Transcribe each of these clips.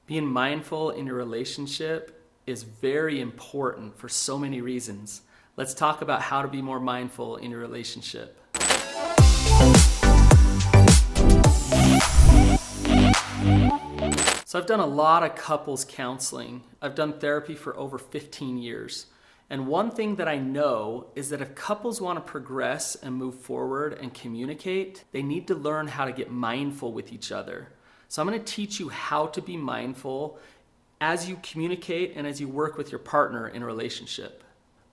Being mindful in your relationship is very important for so many reasons. Let's talk about how to be more mindful in your relationship. So I've done a lot of couples counseling. I've done therapy for over 15 years. And one thing that I know is that if couples want to progress and move forward and communicate, they need to learn how to get mindful with each other. So I'm going to teach you how to be mindful as you communicate and as you work with your partner in a relationship.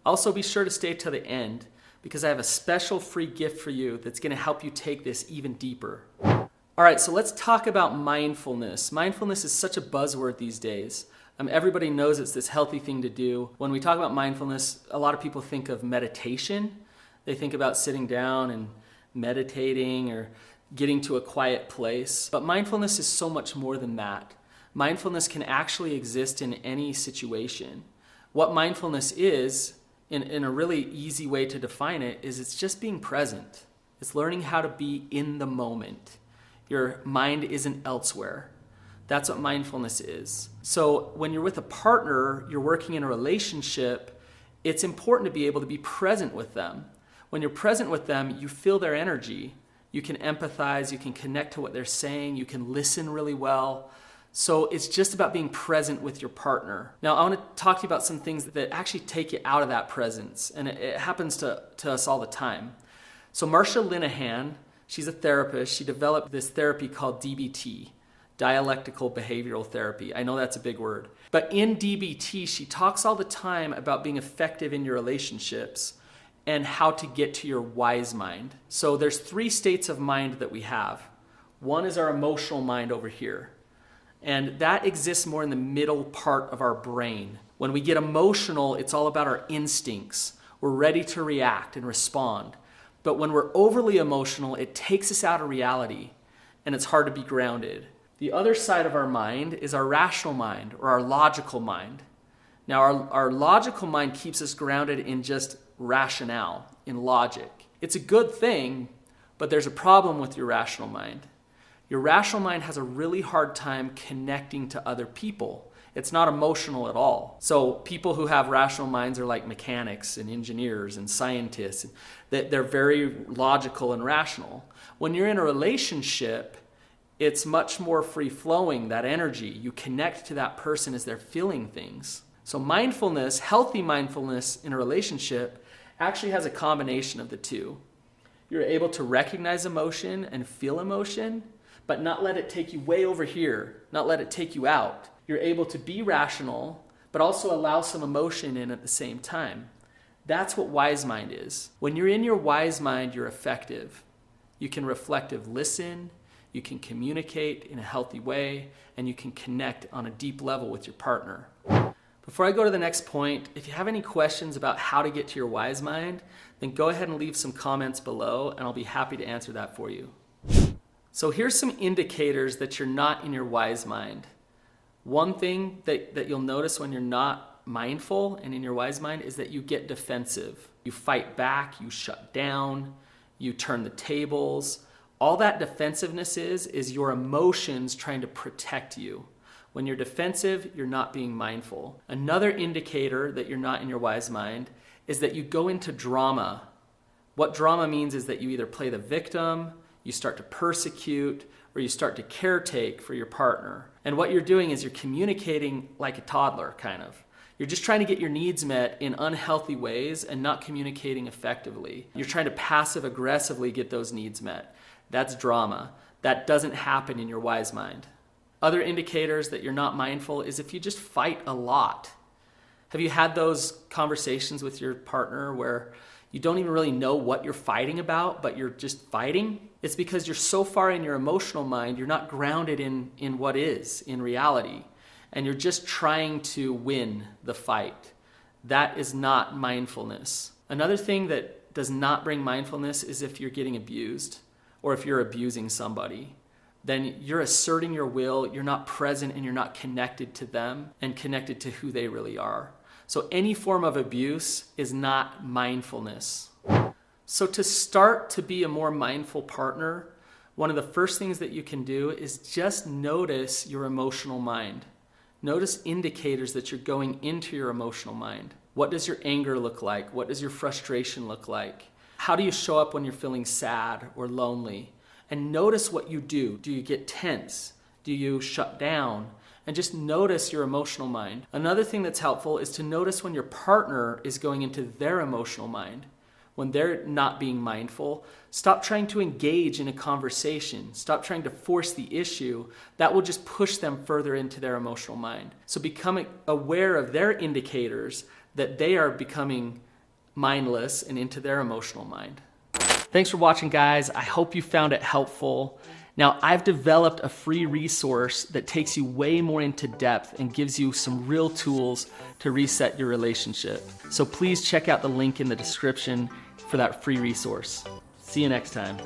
Also, be sure to stay to the end because I have a special free gift for you that's going to help you take this even deeper. All right, so let's talk about mindfulness. Mindfulness is such a buzzword these days. Everybody knows it's this healthy thing to do. When we talk about mindfulness, a lot of people think of meditation. They think about sitting down and meditating or getting to a quiet place. But mindfulness is so much more than that. Mindfulness can actually exist in any situation. What mindfulness is, in a really easy way to define it, is it's just being present. It's learning how to be in the moment. Your mind isn't elsewhere. That's what mindfulness is. So when you're with a partner, you're working in a relationship, it's important to be able to be present with them. When you're present with them, you feel their energy. You can empathize, you can connect to what they're saying, you can listen really well. So it's just about being present with your partner. Now, I want to talk to you about some things that actually take you out of that presence. And it happens to us all the time. So Marsha Linehan, she's a therapist. She developed this therapy called DBT, dialectical behavioral therapy. I know that's a big word. But in DBT, she talks all the time about being effective in your relationships and how to get to your wise mind. So there's 3 states of mind that we have. One is our emotional mind over here. And that exists more in the middle part of our brain. When we get emotional, it's all about our instincts. We're ready to react and respond. But when we're overly emotional, it takes us out of reality and it's hard to be grounded. The other side of our mind is our rational mind or our logical mind. Now, our logical mind keeps us grounded in just rationale, in logic. It's a good thing, but there's a problem with your rational mind. Your rational mind has a really hard time connecting to other people. It's not emotional at all. So people who have rational minds are like mechanics and engineers and scientists. They're very logical and rational. When you're in a relationship, it's much more free-flowing, that energy. You connect to that person as they're feeling things. So mindfulness, healthy mindfulness in a relationship actually has a combination of the two. You're able to recognize emotion and feel emotion, but not let it take you way over here, not let it take you out. You're able to be rational, but also allow some emotion in at the same time. That's what wise mind is. When you're in your wise mind, you're effective. You can reflective listen, you can communicate in a healthy way, and you can connect on a deep level with your partner. Before I go to the next point, if you have any questions about how to get to your wise mind, then go ahead and leave some comments below, and I'll be happy to answer that for you. So here's some indicators that you're not in your wise mind. One thing that you'll notice when you're not mindful and in your wise mind is that you get defensive. You fight back, you shut down, you turn the tables. All that defensiveness is your emotions trying to protect you. When you're defensive, you're not being mindful. Another indicator that you're not in your wise mind is that you go into drama. What drama means is that you either play the victim, you start to persecute, or you start to caretake for your partner. And what you're doing is you're communicating like a toddler, kind of. You're just trying to get your needs met in unhealthy ways and not communicating effectively. You're trying to passive-aggressively get those needs met. That's drama. That doesn't happen in your wise mind. Other indicators that you're not mindful is if you just fight a lot. Have you had those conversations with your partner where you don't even really know what you're fighting about, but you're just fighting? It's because you're so far in your emotional mind, you're not grounded in what is, in reality, and you're just trying to win the fight. That is not mindfulness. Another thing that does not bring mindfulness is if you're getting abused or if you're abusing somebody. Then you're asserting your will, you're not present, and you're not connected to them and connected to who they really are. So any form of abuse is not mindfulness. So to start to be a more mindful partner, one of the first things that you can do is just notice your emotional mind. Notice indicators that you're going into your emotional mind. What does your anger look like? What does your frustration look like? How do you show up when you're feeling sad or lonely? And notice what you do. Do you get tense? Do you shut down? And just notice your emotional mind. Another thing that's helpful is to notice when your partner is going into their emotional mind. When they're not being mindful, stop trying to engage in a conversation. Stop trying to force the issue. That will just push them further into their emotional mind. So become aware of their indicators that they are becoming mindless and into their emotional mind. Thanks for watching, guys. I hope you found it helpful. Now, I've developed a free resource that takes you way more into depth and gives you some real tools to reset your relationship. So please check out the link in the description for that free resource. See you next time.